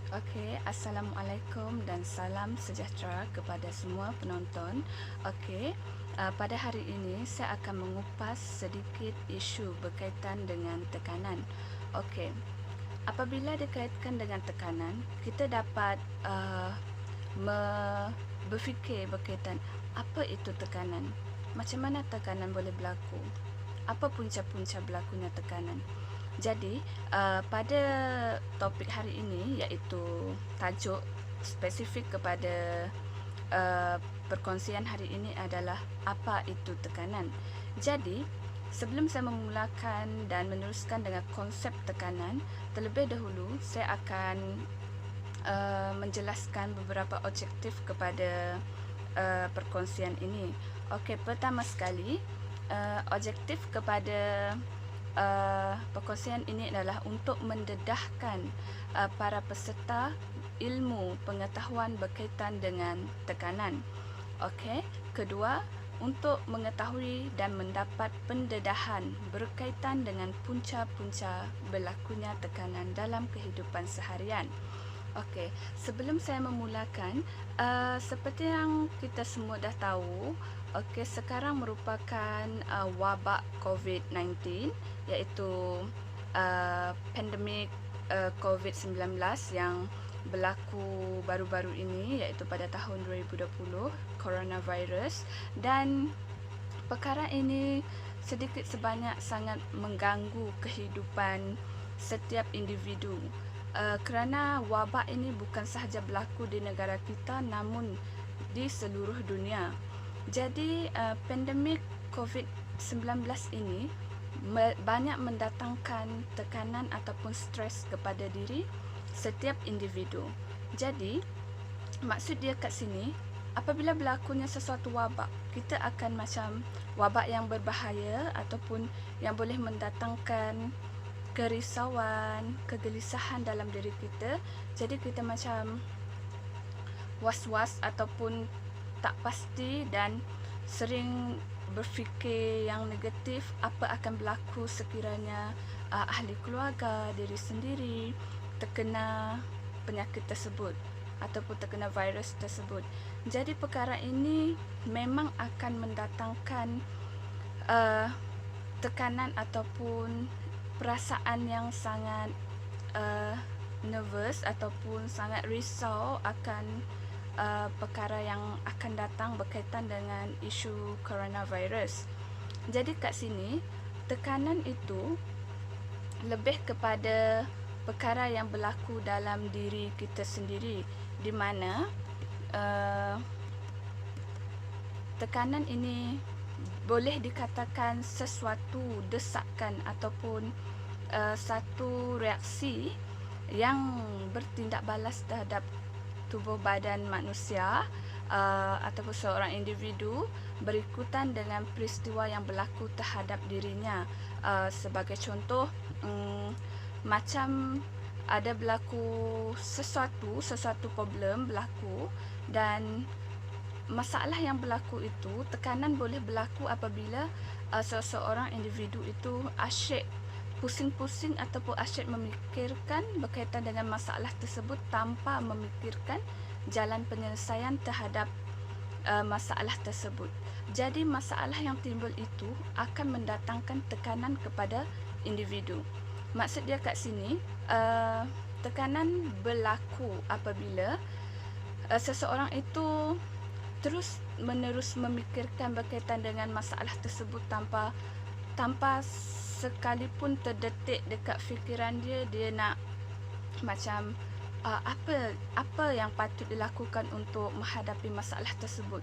Okey, Assalamualaikum dan salam sejahtera kepada semua penonton. Okey, pada hari ini saya akan mengupas sedikit isu berkaitan dengan tekanan. Okey, apabila dikaitkan dengan tekanan, kita dapat berfikir berkaitan apa itu tekanan, macam mana tekanan boleh berlaku, apa punca-punca berlakunya tekanan. Jadi, pada topik hari ini iaitu tajuk spesifik kepada perkongsian hari ini adalah apa itu tekanan. Jadi, sebelum saya memulakan dan meneruskan dengan konsep tekanan, terlebih dahulu saya akan menjelaskan beberapa objektif kepada perkongsian ini. Okey, pertama sekali, objektif kepada perkongsian ini adalah untuk mendedahkan para peserta ilmu pengetahuan berkaitan dengan tekanan. Okey, kedua, untuk mengetahui dan mendapat pendedahan berkaitan dengan punca-punca berlakunya tekanan dalam kehidupan seharian. Okey, sebelum saya memulakan, seperti yang kita semua dah tahu, okey, sekarang merupakan wabak COVID-19, iaitu pandemik COVID-19 yang berlaku baru-baru ini, iaitu pada tahun 2020, coronavirus, dan perkara ini sedikit sebanyak sangat mengganggu kehidupan setiap individu. Kerana wabak ini bukan sahaja berlaku di negara kita namun di seluruh dunia. Jadi pandemik COVID-19 ini banyak mendatangkan tekanan ataupun stres kepada diri setiap individu. Jadi maksud dia kat sini, apabila berlakunya sesuatu wabak, kita akan macam wabak yang berbahaya ataupun yang boleh mendatangkan kerisauan, kegelisahan dalam diri kita. Jadi kita macam was-was ataupun tak pasti dan sering berfikir yang negatif apa akan berlaku sekiranya ahli keluarga, diri sendiri terkena penyakit tersebut ataupun terkena virus tersebut. Jadi perkara ini memang akan mendatangkan tekanan ataupun perasaan yang sangat nervous ataupun sangat risau akan perkara yang akan datang berkaitan dengan isu coronavirus. Jadi kat sini, tekanan itu lebih kepada perkara yang berlaku dalam diri kita sendiri, di mana tekanan ini boleh dikatakan sesuatu desakan ataupun satu reaksi yang bertindak balas terhadap tubuh badan manusia ataupun seorang individu berikutan dengan peristiwa yang berlaku terhadap dirinya. Sebagai contoh, macam ada berlaku sesuatu problem berlaku dan masalah yang berlaku itu, tekanan boleh berlaku apabila seseorang individu itu asyik pusing-pusing ataupun asyik memikirkan berkaitan dengan masalah tersebut tanpa memikirkan jalan penyelesaian terhadap masalah tersebut. Jadi masalah yang timbul itu akan mendatangkan tekanan kepada individu. Maksud dia kat sini, tekanan berlaku apabila seseorang itu terus menerus memikirkan berkaitan dengan masalah tersebut tanpa sekalipun terdetik dekat fikiran dia nak macam apa yang patut dilakukan untuk menghadapi masalah tersebut,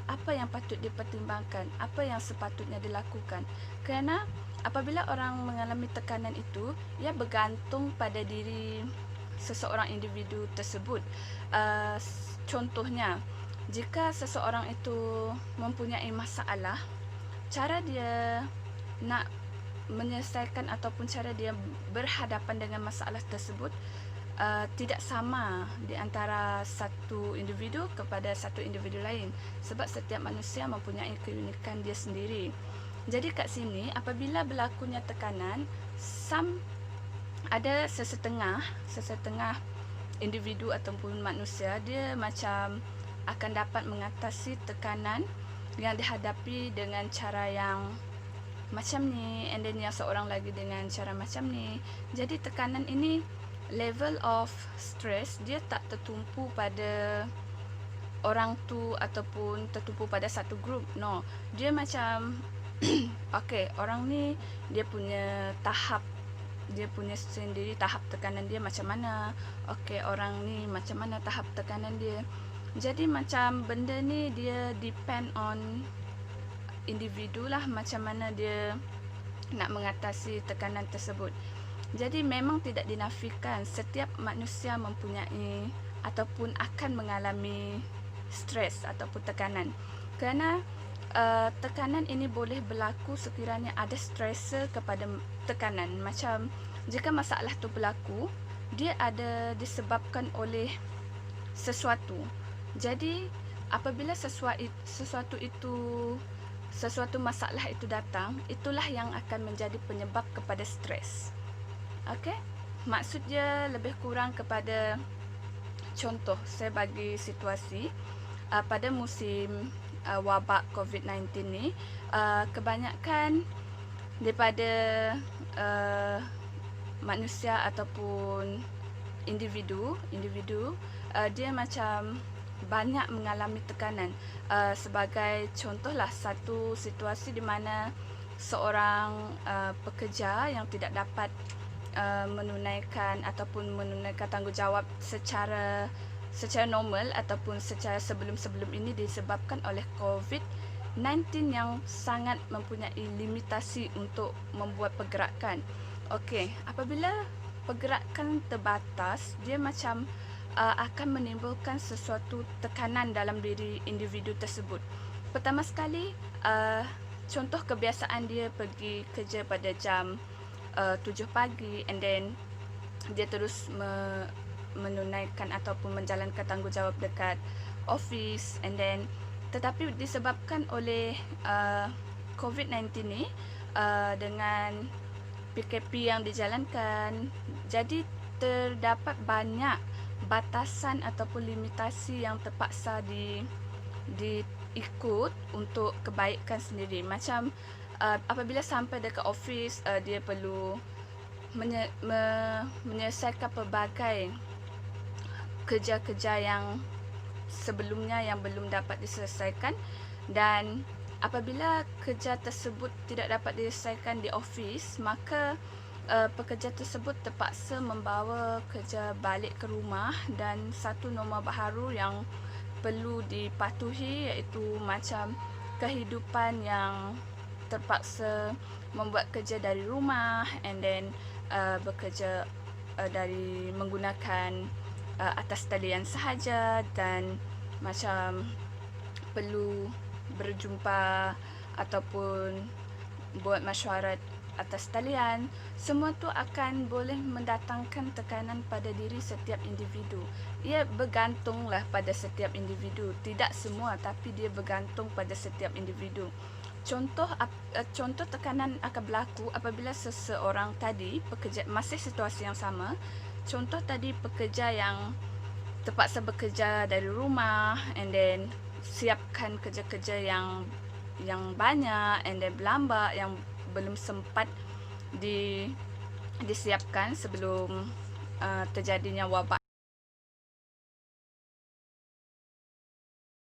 apa yang patut dipertimbangkan, apa yang sepatutnya dilakukan. Kerana apabila orang mengalami tekanan itu, ia bergantung pada diri seseorang individu tersebut. Contohnya, jika seseorang itu mempunyai masalah, cara dia nak menyelesaikan ataupun cara dia berhadapan dengan masalah tersebut tidak sama di antara satu individu kepada satu individu lain, sebab setiap manusia mempunyai keunikan dia sendiri. Jadi kat sini, apabila berlakunya tekanan, ada sesetengah individu ataupun manusia, dia macam akan dapat mengatasi tekanan yang dihadapi dengan cara yang macam ni, and then yang seorang lagi dengan cara macam ni. Jadi tekanan ini, level of stress dia tak tertumpu pada orang tu ataupun tertumpu pada satu grup. No, dia macam okay, orang ni dia punya sendiri tahap tekanan dia macam mana. Okay, orang ni macam mana tahap tekanan dia. Jadi macam benda ni dia depend on individu lah, macam mana dia nak mengatasi tekanan tersebut. Jadi memang tidak dinafikan setiap manusia mempunyai ataupun akan mengalami stres ataupun tekanan. Kerana tekanan ini boleh berlaku sekiranya ada stressor kepada tekanan. Macam jika masalah tu berlaku, dia ada disebabkan oleh sesuatu. Jadi apabila sesuatu masalah itu datang, itulah yang akan menjadi penyebab kepada stres. Okey? Maksud dia lebih kurang kepada contoh, saya bagi situasi pada musim wabak COVID-19 ni, kebanyakan daripada manusia ataupun individu dia macam banyak mengalami tekanan. Sebagai contohlah, satu situasi di mana seorang pekerja yang tidak dapat menunaikan tanggungjawab secara normal ataupun secara sebelum ini disebabkan oleh COVID-19 yang sangat mempunyai limitasi untuk membuat pergerakan. Okey, apabila pergerakan terbatas, dia macam akan menimbulkan sesuatu tekanan dalam diri individu tersebut. Pertama sekali, contoh kebiasaan dia pergi kerja pada jam 7 pagi, and then dia terus menunaikan ataupun menjalankan tanggungjawab dekat office, and then tetapi disebabkan oleh COVID-19 ni, dengan PKP yang dijalankan, jadi terdapat banyak batasan ataupun limitasi yang terpaksa diikut untuk kebaikan sendiri. Macam apabila sampai dekat office, dia perlu menyelesaikan pelbagai kerja-kerja yang sebelumnya yang belum dapat diselesaikan, dan apabila kerja tersebut tidak dapat diselesaikan di office, maka pekerja tersebut terpaksa membawa kerja balik ke rumah, dan satu norma baharu yang perlu dipatuhi iaitu macam kehidupan yang terpaksa membuat kerja dari rumah, and then bekerja dari menggunakan atas talian sahaja, dan macam perlu berjumpa ataupun buat mesyuarat atas talian. Semua tu akan boleh mendatangkan tekanan pada diri setiap individu. Ia bergantunglah pada setiap individu, tidak semua, tapi dia bergantung pada setiap individu. Contoh tekanan akan berlaku apabila seseorang tadi pekerja, masih situasi yang sama. Contoh tadi pekerja yang terpaksa bekerja dari rumah, and then siapkan kerja-kerja yang banyak, and then berlambak yang belum sempat disiapkan sebelum terjadinya wabak